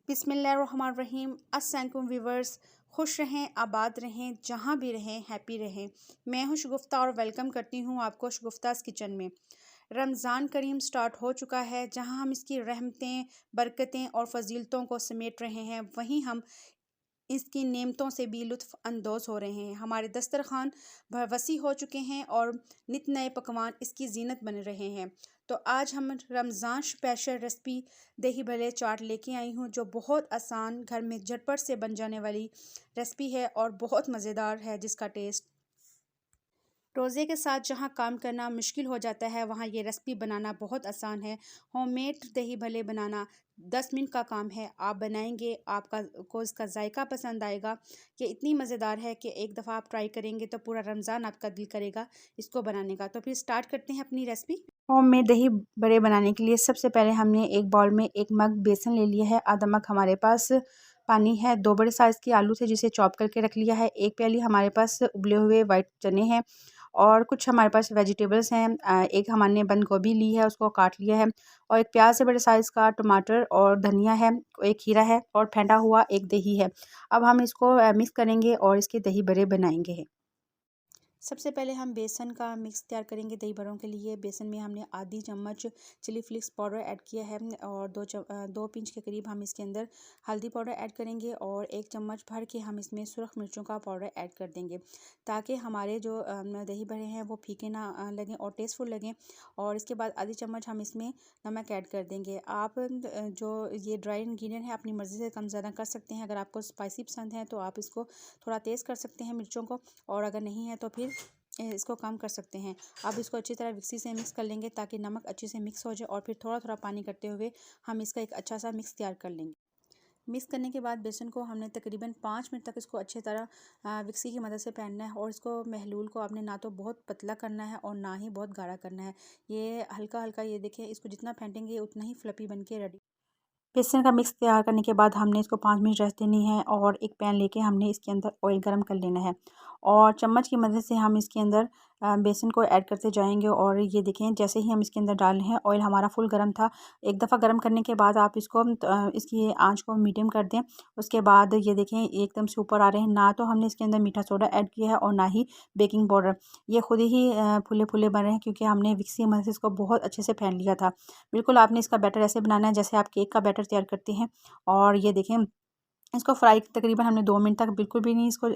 बिस्मिल्लाहिर्रहमानिर्रहीम। अस्सलाम व्यूवर्स, खुश रहें, आबाद रहें, जहाँ भी रहें, हैप्पी रहें। मैं हूँ शगुफ्ता और वेलकम करती हूँ आपको शगुफ्तास किचन में। रमज़ान करीम स्टार्ट हो चुका है, जहाँ हम इसकी रहमतें, बरकतें और फजीलतों को समेट रहे हैं, वहीं हम इसकी नेमतों से भी लुत्फ़ अंदोज़ हो रहे हैं। हमारे दस्तरखान वसी हो चुके हैं और नित नए पकवान इसकी ज़ीनत बन रहे हैं। तो आज हम रमज़ान स्पेशल रेसिपी दही भल्ले चाट लेके आई हूँ, जो बहुत आसान घर में झटपट से बन जाने वाली रेसिपी है और बहुत मज़ेदार है, जिसका टेस्ट रोज़े के साथ जहाँ काम करना मुश्किल हो जाता है, वहाँ ये रेसिपी बनाना बहुत आसान है। होममेड दही भल्ले बनाना 10 मिनट का काम है। आप बनाएंगे, आपका को इसका जायका पसंद आएगा। ये इतनी मज़ेदार है कि एक दफ़ा आप ट्राई करेंगे तो पूरा रमज़ान आपका दिल करेगा इसको बनाने का। तो फिर स्टार्ट करते हैं अपनी रेसिपी। होममेड दही बड़े बनाने के लिए सबसे पहले हमने एक बाउल में 1 मग बेसन ले लिया है। आधा मग हमारे पास पानी है। 2 बड़े साइज़ के आलू थे, जिसे चॉप करके रख लिया है। 1 प्याली हमारे पास उबले हुए वाइट चने हैं और कुछ हमारे पास वेजिटेबल्स हैं। एक हमने बंद गोभी ली है, उसको काट लिया है, और एक प्याज से बड़े साइज़ का टमाटर और धनिया है, एक खीरा है और फेंटा हुआ एक दही है। अब हम इसको मिक्स करेंगे और इसके दही बड़े बनाएंगे। सबसे पहले हम बेसन का मिक्स तैयार करेंगे दही बड़ों के लिए। बेसन में हमने आधी चम्मच चिली फ्लेक्स पाउडर ऐड किया है और 2 पिंच के करीब हम इसके अंदर हल्दी पाउडर ऐड करेंगे और 1 चम्मच भर के हम इसमें सुरख मिर्चों का पाउडर ऐड कर देंगे, ताकि हमारे जो दही बड़े हैं वो फीके ना लगें और टेस्टफुल लगें। और इसके बाद आधी चम्मच हम इसमें नमक ऐड कर देंगे। आप जो ये ड्राई इंग्रेडिएंट है अपनी मर्ज़ी से कम ज़्यादा कर सकते हैं। अगर आपको स्पाइसी पसंद है तो आप इसको थोड़ा तेज़ कर सकते हैं मिर्चों को, और अगर नहीं है तो फिर इसको कम कर सकते हैं। अब इसको अच्छी तरह मिक्सी से मिक्स कर लेंगे, ताकि नमक अच्छे से मिक्स हो जाए, और फिर थोड़ा थोड़ा पानी करते हुए हम इसका एक अच्छा सा मिक्स तैयार कर लेंगे। मिक्स करने के बाद बेसन को हमने तकरीबन 5 मिनट तक इसको अच्छी तरह मिक्सी की मदद से फेंटना है, और इसको महलूल को आपने ना तो बहुत पतला करना है और ना ही बहुत गाढ़ा करना है। ये हल्का हल्का, ये देखें, इसको जितना फेंटेंगे उतना ही फ्लफी बन के रेडी। बेसन का मिक्स तैयार करने के बाद हमने इसको 5 मिनट रेस्ट देनी है, और एक पैन लेके हमने इसके अंदर ऑयल गरम कर लेना है, और चम्मच की मदद से हम इसके अंदर बेसन को ऐड करते जाएंगे। और ये देखें, जैसे ही हम इसके अंदर डाल रहे हैं, ऑयल हमारा फुल गरम था। एक दफ़ा गरम करने के बाद आप इसको इसकी आंच को मीडियम कर दें। उसके बाद ये देखें, एकदम से ऊपर आ रहे हैं। ना तो हमने इसके अंदर मीठा सोडा ऐड किया है और ना ही बेकिंग पाउडर। ये खुद ही फूले फूले बन रहे हैं, क्योंकि हमने मिक्सी की मदद से इसको बहुत अच्छे से फेंट लिया था। बिल्कुल आपने इसका बैटर ऐसे बनाना है जैसे आप केक का बैटर तैयार करते हैं। और ये देखें, इसको फ्राई तकरीबन हमने 2 मिनट तक बिल्कुल भी नहीं इसको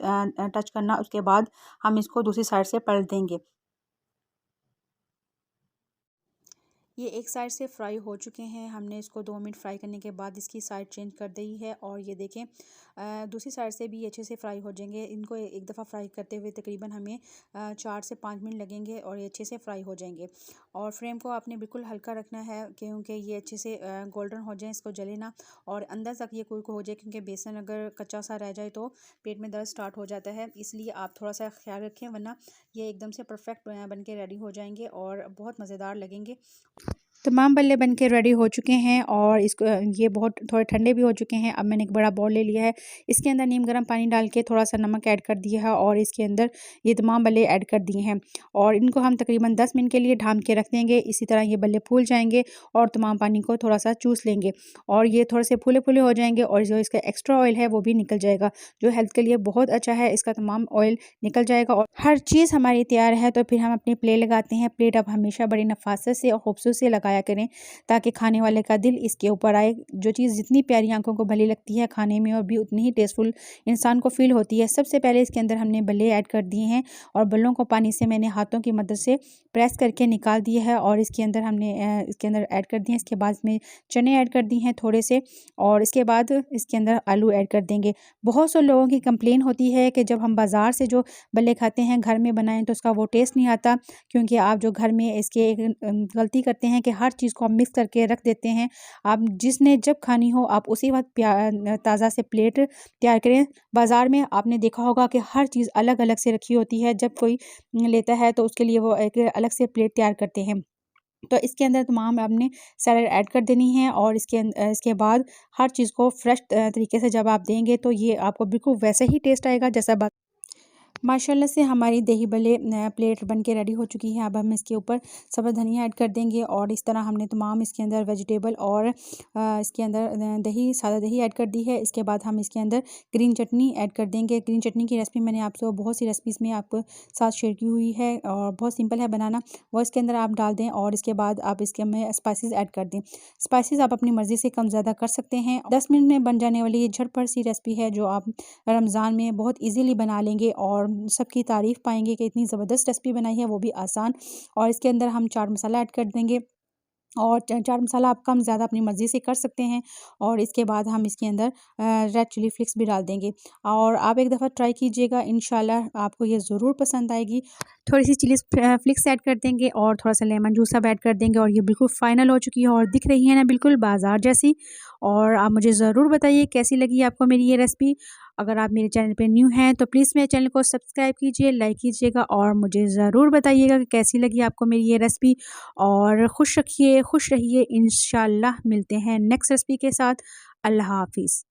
टच करना। उसके बाद हम इसको दूसरी साइड से पलट देंगे। ये एक साइड से फ्राई हो चुके हैं। हमने इसको 2 मिनट फ्राई करने के बाद इसकी साइड चेंज कर दी है, और ये देखें दूसरी साइड से भी अच्छे से फ्राई हो जाएंगे। इनको एक दफ़ा फ्राई करते हुए तकरीबन हमें 4 से 5 मिनट लगेंगे, और ये अच्छे से फ्राई हो जाएंगे। और फ्लेम को आपने बिल्कुल हल्का रखना है, क्योंकि ये अच्छे से गोल्डन हो जाए, इसको जले ना, और अंदर तक ये कुक हो जाए, क्योंकि बेसन अगर कच्चा सा रह जाए तो पेट में दर्द स्टार्ट हो जाता है। इसलिए आप थोड़ा सा ख्याल रखें, वरना ये एकदम से परफेक्ट बन के रेडी हो जाएंगे और बहुत मज़ेदार लगेंगे। तमाम बल्ले बन के रेडी हो चुके हैं, और इसको ये बहुत थोड़े ठंडे भी हो चुके हैं। अब मैंने एक बड़ा बाउल ले लिया है, इसके अंदर नीम गर्म पानी डाल के थोड़ा सा नमक ऐड कर दिया है, और इसके अंदर ये तमाम बल्ले ऐड कर दिए हैं, और इनको हम तकरीबन 10 मिनट के लिए ढाम के रख देंगे। इसी तरह ये बल्ले फूल जाएंगे और तमाम पानी को थोड़ा सा चूस लेंगे, और ये थोड़े से फूले फूले हो जाएंगे, और जो इसका एक्स्ट्रा ऑयल है वो भी निकल जाएगा, जो हेल्थ के लिए बहुत अच्छा है। इसका तमाम ऑयल निकल जाएगा और हर चीज़ हमारी तैयार है। तो फिर हम अपनी प्लेट लगाते हैं। प्लेट अब हमेशा बड़ी नफासत से और खूबसूरत से लगाया करें, ताकि खाने वाले का दिल इसके ऊपर आए। जो चीज़ जितनी प्यारी आंखों को भली लगती है खाने में, और भी उतनी ही टेस्टफुल इंसान को फील होती है। सबसे पहले इसके अंदर हमने बल्ले ऐड कर दिए हैं, और बल्लों को पानी से मैंने हाथों की मदद से प्रेस करके निकाल दिया है, और इसके अंदर हमने इसके अंदर ऐड कर दिए। इसके बाद इसमें चने ऐड कर दिए हैं थोड़े से, और इसके बाद इसके अंदर आलू ऐड कर देंगे। बहुत से लोगों की कंप्लेन होती है कि जब हम बाज़ार से जो बल्ले खाते हैं घर में बनाएं तो उसका वो टेस्ट नहीं आता, क्योंकि आप जो घर में इसके एक गलती करते हैं कि हर चीज़ को आप मिक्स करके रख देते हैं। आप जिसने जब खानी हो आप उसी वक्त ताज़ा से प्लेट तैयार करें। बाज़ार में आपने देखा होगा कि हर चीज़ अलग अलग से रखी होती है। जब कोई लेता है तो उसके लिए वो एक अलग से प्लेट तैयार करते हैं। तो इसके अंदर तमाम आपने सैलड ऐड कर देनी है, और इसके बाद हर चीज़ को फ्रेश तरीके से जब आप देंगे तो ये आपको बिल्कुल वैसे ही टेस्ट आएगा जैसा माशाल्लाह से हमारी दही भल्ले प्लेट बन के रेडी हो चुकी है। अब हम इसके ऊपर सब्ज़ धनिया ऐड कर देंगे और इस तरह हमने तमाम इसके अंदर वेजिटेबल और इसके अंदर दही, सादा दही ऐड कर दी है। इसके बाद हम इसके अंदर ग्रीन चटनी ऐड कर देंगे। ग्रीन चटनी की रेसिपी मैंने आपसे बहुत सी रेसिपीज़ में आपको साथ शेयर की हुई है और बहुत सिंपल है बनाना। वो इसके अंदर आप डाल दें और इसके बाद आप इसके में स्पाइसेस ऐड कर दें। स्पाइसेस आप अपनी मर्ज़ी से कम ज़्यादा कर सकते हैं। 10 मिनट में बन जाने वाली ये झटपट सी रेसिपी है जो आप रमज़ान में बहुत ईज़िली बना लेंगे और सबकी तारीफ़ पाएँगे कि इतनी ज़बरदस्त रेसिपी बनाई है, वो भी आसान। और इसके अंदर हम चाट मसाला ऐड कर देंगे और चाट मसाला आप कम ज़्यादा अपनी मर्ज़ी से कर सकते हैं। और इसके बाद हम इसके अंदर रेड चिली फ्लेक्स भी डाल देंगे और आप एक दफ़ा ट्राई कीजिएगा, इंशाल्लाह आपको ये ज़रूर पसंद आएगी। थोड़ी सी चिली फ्लेक्स ऐड कर देंगे और थोड़ा सा लेमन जूस अब ऐड कर देंगे और ये बिल्कुल फ़ाइनल हो चुकी है और दिख रही है ना बिल्कुल बाज़ार जैसी। और आप मुझे ज़रूर बताइए कैसी लगी आपको मेरी ये रेसिपी। अगर आप मेरे चैनल पे न्यू हैं तो प्लीज़ मेरे चैनल को सब्सक्राइब कीजिए, लाइक कीजिएगा और मुझे ज़रूर बताइएगा कि कैसी लगी आपको मेरी ये रेसिपी। और खुश रहिए, इंशाल्लाह मिलते हैं नेक्स्ट रेसिपी के साथ। अल्लाह हाफ़िज़।